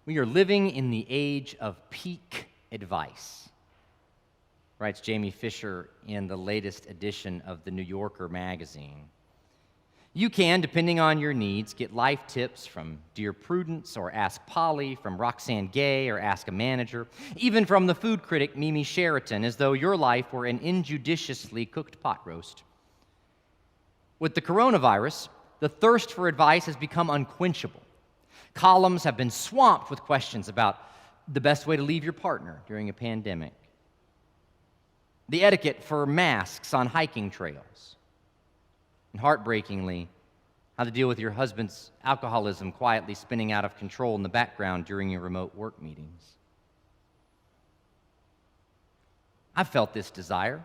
We are living in the age of peak advice, writes Jamie Fisher in the latest edition of the New Yorker magazine. You can, depending on your needs, get life tips from Dear Prudence or Ask Polly, from Roxane Gay or Ask a Manager, even from the food critic Mimi Sheraton, as though your life were an injudiciously cooked pot roast. With the coronavirus, the thirst for advice has become unquenchable. Columns have been swamped with questions about the best way to leave your partner during a pandemic, the etiquette for masks on hiking trails, and heartbreakingly, how to deal with your husband's alcoholism quietly spinning out of control in the background during your remote work meetings. I've felt this desire,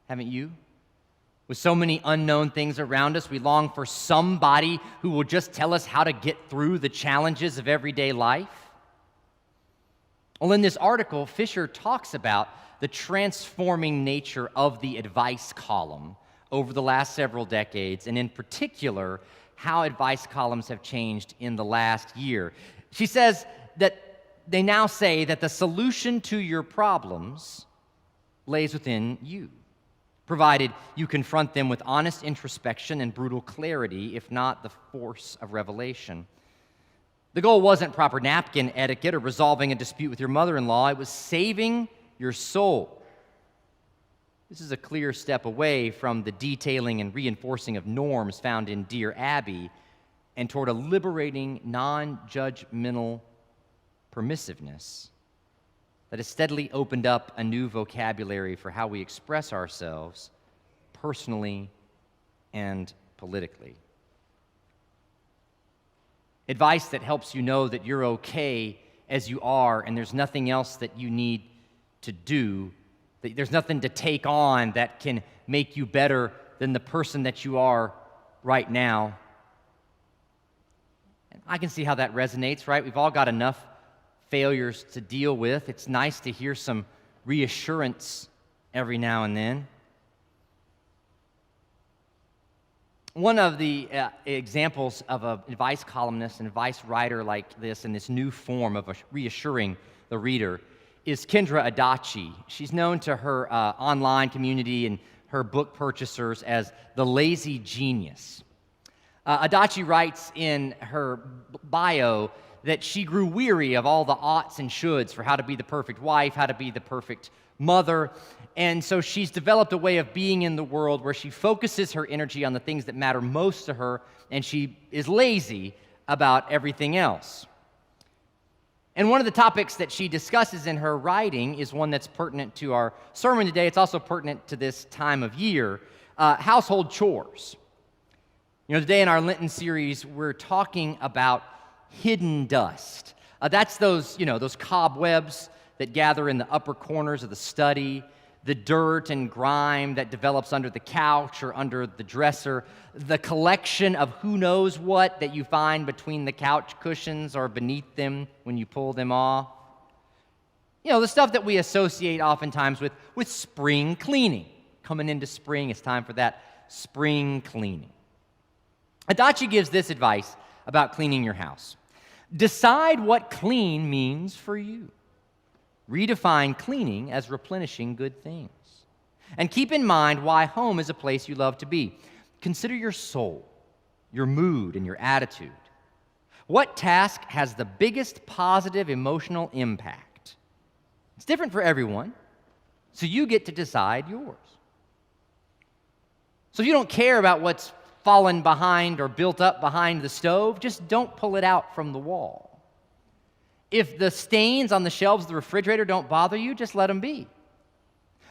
haven't you? With so many unknown things around us, we long for somebody who will just tell us how to get through the challenges of everyday life. Well, in this article, Fisher talks about the transforming nature of the advice column over the last several decades, and in particular, how advice columns have changed in the last year. She says that they now say that the solution to your problems lays within you, provided you confront them with honest introspection and brutal clarity, if not the force of revelation. The goal wasn't proper napkin etiquette or resolving a dispute with your mother-in-law. It was saving your soul. This is a clear step away from the detailing and reinforcing of norms found in Dear Abby and toward a liberating, non-judgmental permissiveness that has steadily opened up a new vocabulary for how we express ourselves personally and politically. Advice that helps you know that you're okay as you are and there's nothing else that you need to do, that there's nothing to take on that can make you better than the person that you are right now. And I can see how that resonates, right? We've all got enough failures to deal with. It's nice to hear some reassurance every now and then. One of the examples of an advice columnist, an advice writer like this, in this new form of reassuring the reader, is Kendra Adachi. She's known to her online community and her book purchasers as the lazy genius. Adachi writes in her bio that she grew weary of all the oughts and shoulds for how to be the perfect wife, how to be the perfect mother, and so she's developed a way of being in the world where she focuses her energy on the things that matter most to her, and she is lazy about everything else. And one of the topics that she discusses in her writing is one that's pertinent to our sermon today. It's also pertinent to this time of year, household chores. You know, today in our Lenten series, we're talking about hidden dust. That's those cobwebs that gather in the upper corners of the study, the dirt and grime that develops under the couch or under the dresser, the collection of who knows what that you find between the couch cushions or beneath them when you pull them off. You know, the stuff that we associate oftentimes with spring cleaning. Coming into spring, it's time for that spring cleaning. Adachi gives this advice about cleaning your house. Decide what clean means for you. Redefine cleaning as replenishing good things. And keep in mind why home is a place you love to be. Consider your soul, your mood, and your attitude. What task has the biggest positive emotional impact? It's different for everyone, so you get to decide yours. So if you don't care about what's fallen behind or built up behind the stove, just don't pull it out from the wall. If the stains on the shelves of the refrigerator don't bother you, just let them be.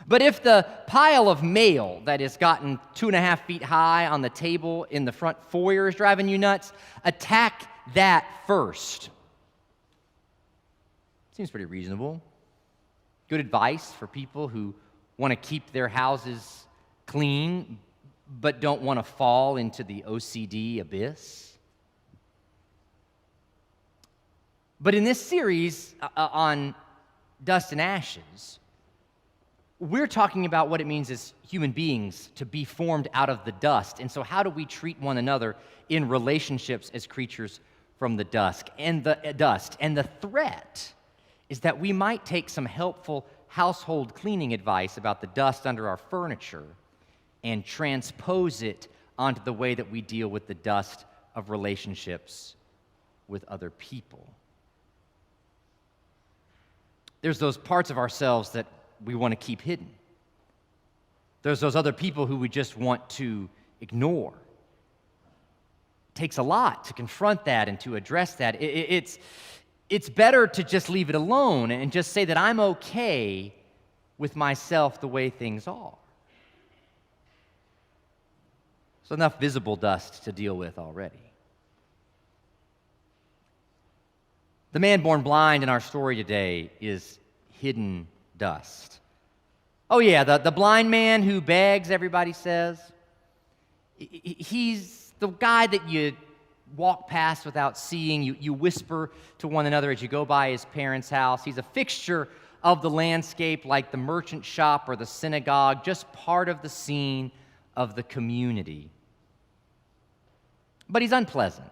But if the pile of mail that has gotten 2.5 feet high on the table in the front foyer is driving you nuts, attack that first. Seems pretty reasonable. Good advice for people who want to keep their houses clean but don't want to fall into the OCD abyss. But in this series on Dust and Ashes, we're talking about what it means as human beings to be formed out of the dust. And so how do we treat one another in relationships as creatures from the dust. And the threat is that we might take some helpful household cleaning advice about the dust under our furniture and transpose it onto the way that we deal with the dust of relationships with other people. There's those parts of ourselves that we want to keep hidden. There's those other people who we just want to ignore. It takes a lot to confront that and to address that. It's better to just leave it alone and just say that I'm okay with myself the way things are. So enough visible dust to deal with already. The man born blind in our story today is hidden dust. Oh yeah, the blind man who begs, everybody says. He's the guy that you walk past without seeing. You whisper to one another as you go by his parents' house. He's a fixture of the landscape like the merchant shop or the synagogue, just part of the scene of the community. But he's unpleasant.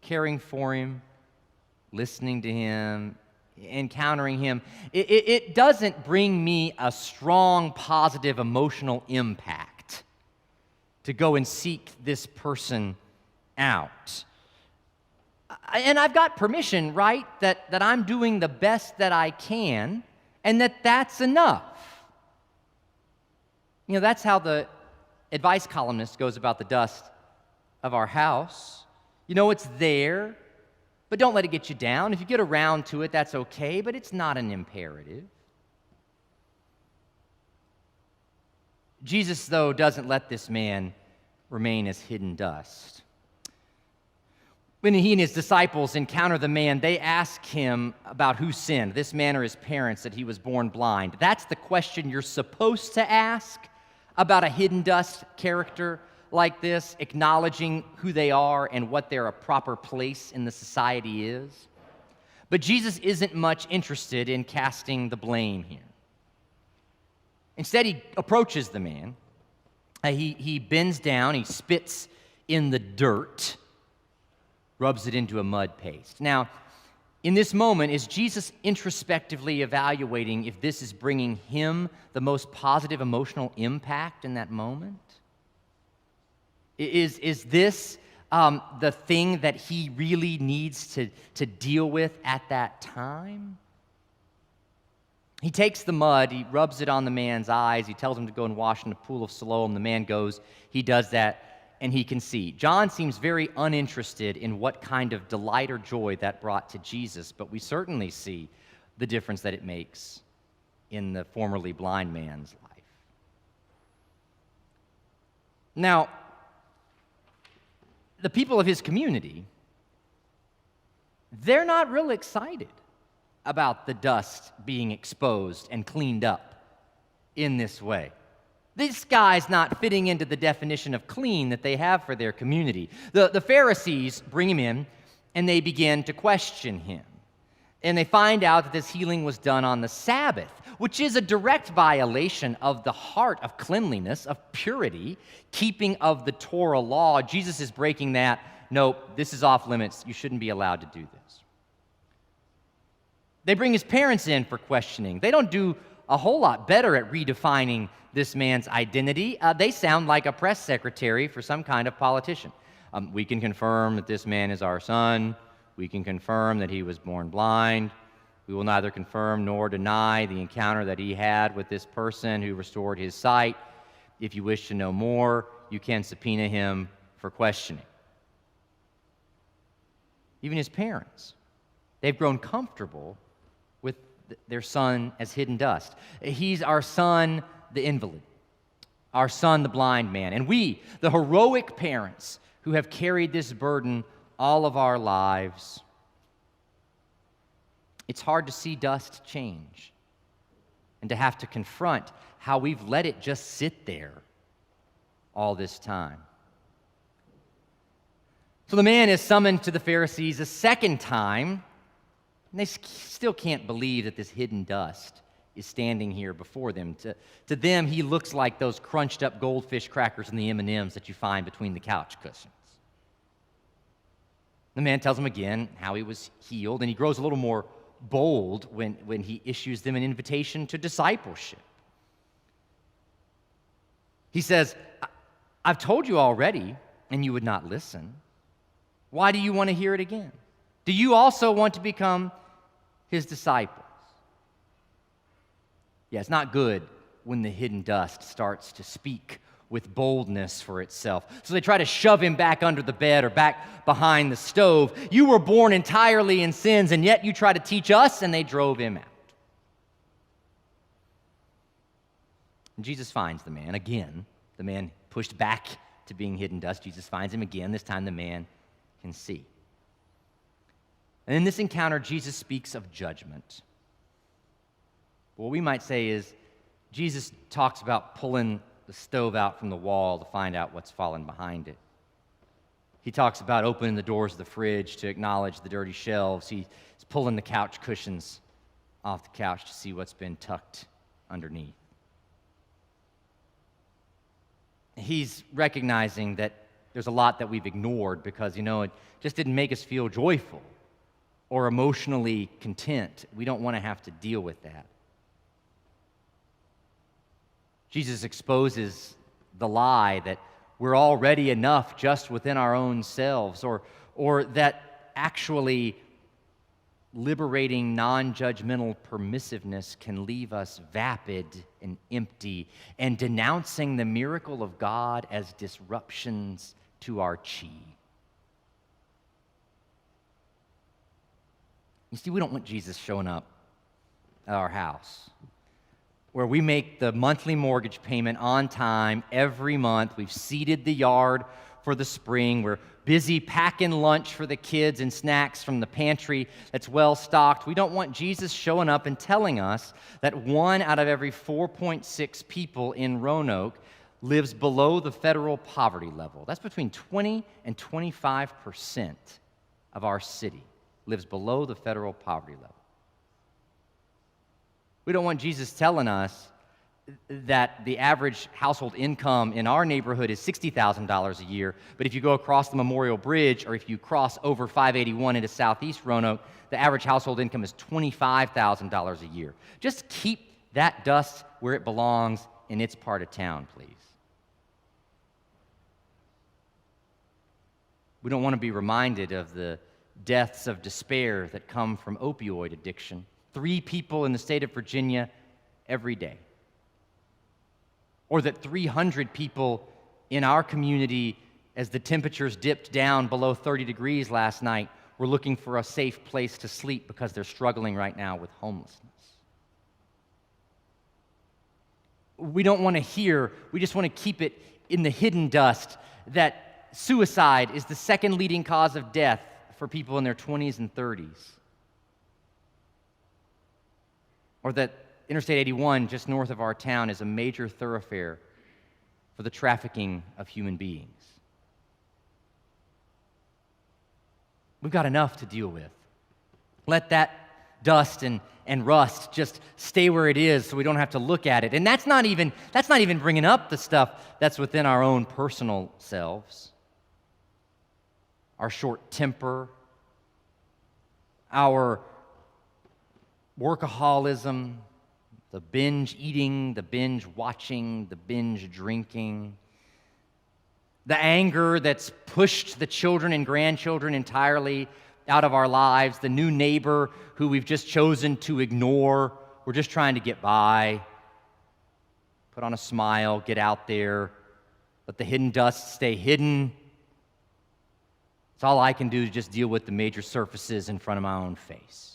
Caring for him, listening to him, encountering him, it doesn't bring me a strong, positive emotional impact to go and seek this person out. And I've got permission, right, that I'm doing the best that I can and that's enough. You know, that's how the advice columnist goes about the dust of our house. You know, it's there, but don't let it get you down. If you get around to it, that's okay, but it's not an imperative. Jesus, though, doesn't let this man remain as hidden dust. When he and his disciples encounter the man, they ask him about who sinned, this man or his parents, that he was born blind. That's the question you're supposed to ask about a hidden dust character like this, acknowledging who they are and what their proper place in the society is. But Jesus isn't much interested in casting the blame here. Instead, he approaches the man. He bends down, he spits in the dirt, rubs it into a mud paste. Now, in this moment, is Jesus introspectively evaluating if this is bringing him the most positive emotional impact in that moment? Is this the thing that he really needs to deal with at that time? He takes the mud, he rubs it on the man's eyes, he tells him to go and wash in the pool of Siloam. The man goes, he does that, and he can see. John seems very uninterested in what kind of delight or joy that brought to Jesus, but we certainly see the difference that it makes in the formerly blind man's life. Now, the people of his community, they're not real excited about the dust being exposed and cleaned up in this way. This guy's not fitting into the definition of clean that they have for their community. The Pharisees bring him in, and they begin to question him. And they find out that this healing was done on the Sabbath, which is a direct violation of the heart of cleanliness, of purity, keeping of the Torah law. Jesus is breaking that. Nope, this is off limits. You shouldn't be allowed to do this. They bring his parents in for questioning. They don't do a whole lot better at redefining this man's identity. They sound like a press secretary for some kind of politician. We can confirm that this man is our son. We can confirm that he was born blind. We will neither confirm nor deny the encounter that he had with this person who restored his sight. If you wish to know more, you can subpoena him for questioning. Even his parents, they've grown comfortable with their son as hidden dust. He's our son, the invalid, our son, the blind man. And we, the heroic parents who have carried this burden all of our lives, it's hard to see dust change and to have to confront how we've let it just sit there all this time. So the man is summoned to the Pharisees a second time, and they still can't believe that this hidden dust is standing here before them. To them, he looks like those crunched up goldfish crackers and the M&Ms that you find between the couch cushions. The man tells him again how he was healed, and he grows a little more bold when he issues them an invitation to discipleship. He says, I've told you already, and you would not listen. Why do you want to hear it again? Do you also want to become his disciples? Yeah, it's not good when the hidden dust starts to speak with boldness for itself. So they try to shove him back under the bed or back behind the stove. You were born entirely in sins, and yet you try to teach us, and they drove him out. And Jesus finds the man again. The man pushed back to being hidden dust. Jesus finds him again. This time the man can see. And in this encounter, Jesus speaks of judgment. What we might say is Jesus talks about pulling the stove out from the wall to find out what's fallen behind it. He talks about opening the doors of the fridge to acknowledge the dirty shelves. He's pulling the couch cushions off the couch to see what's been tucked underneath. He's recognizing that there's a lot that we've ignored because, it just didn't make us feel joyful or emotionally content. We don't want to have to deal with that. Jesus exposes the lie that we're already enough just within our own selves, or that actually liberating non-judgmental permissiveness can leave us vapid and empty, and denouncing the miracle of God as disruptions to our chi. You see, we don't want Jesus showing up at our house where we make the monthly mortgage payment on time every month. We've seeded the yard for the spring. We're busy packing lunch for the kids and snacks from the pantry that's well stocked. We don't want Jesus showing up and telling us that 1 out of every 4.6 people in Roanoke lives below the federal poverty level. That's between 20 and 25% of our city lives below the federal poverty level. We don't want Jesus telling us that the average household income in our neighborhood is $60,000 a year, but if you go across the Memorial Bridge or if you cross over 581 into Southeast Roanoke, the average household income is $25,000 a year. Just keep that dust where it belongs in its part of town, please. We don't want to be reminded of the deaths of despair that come from opioid addiction. 3 people in the state of Virginia every day. Or that 300 people in our community, as the temperatures dipped down below 30 degrees last night, were looking for a safe place to sleep because they're struggling right now with homelessness. We don't want to hear, we just want to keep it in the hidden dust that suicide is the second leading cause of death for people in their 20s and 30s. Or that Interstate 81, just north of our town, is a major thoroughfare for the trafficking of human beings. We've got enough to deal with. Let that dust and rust just stay where it is so we don't have to look at it. And that's not even bringing up the stuff that's within our own personal selves. Our short temper, our workaholism, the binge eating, the binge watching, the binge drinking, the anger that's pushed the children and grandchildren entirely out of our lives, the new neighbor who we've just chosen to ignore. We're just trying to get by, put on a smile, get out there, let the hidden dust stay hidden. It's all I can do to just deal with the major surfaces in front of my own face.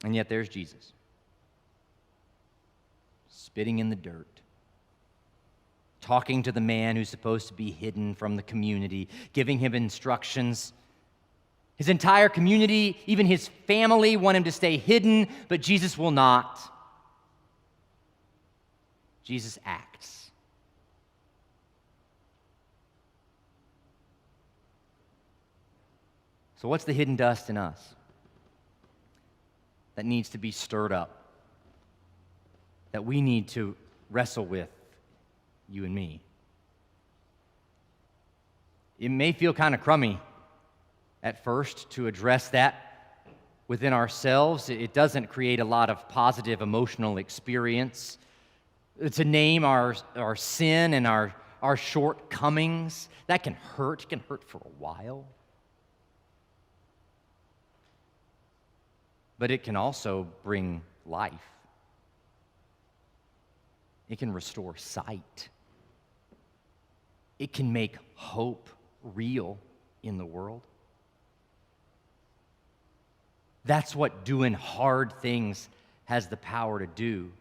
And yet there's Jesus, spitting in the dirt, talking to the man who's supposed to be hidden from the community, giving him instructions. His entire community, even his family, want him to stay hidden, but Jesus will not. Jesus acts. So what's the hidden dust in us that needs to be stirred up, that we need to wrestle with, you and me? It may feel kind of crummy at first to address that within ourselves. It doesn't create a lot of positive emotional experience. To name our sin and our shortcomings, that can hurt. It can hurt for a while. But it can also bring life. It can restore sight. It can make hope real in the world. That's what doing hard things has the power to do.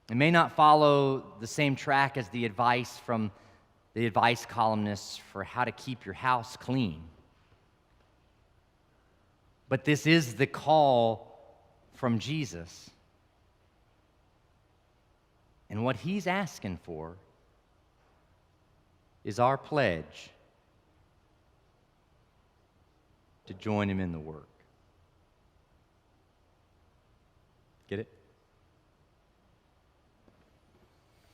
It may not follow the same track as the advice from the advice columnists for how to keep your house clean. But this is the call from Jesus. And what he's asking for is our pledge to join him in the work. Get it?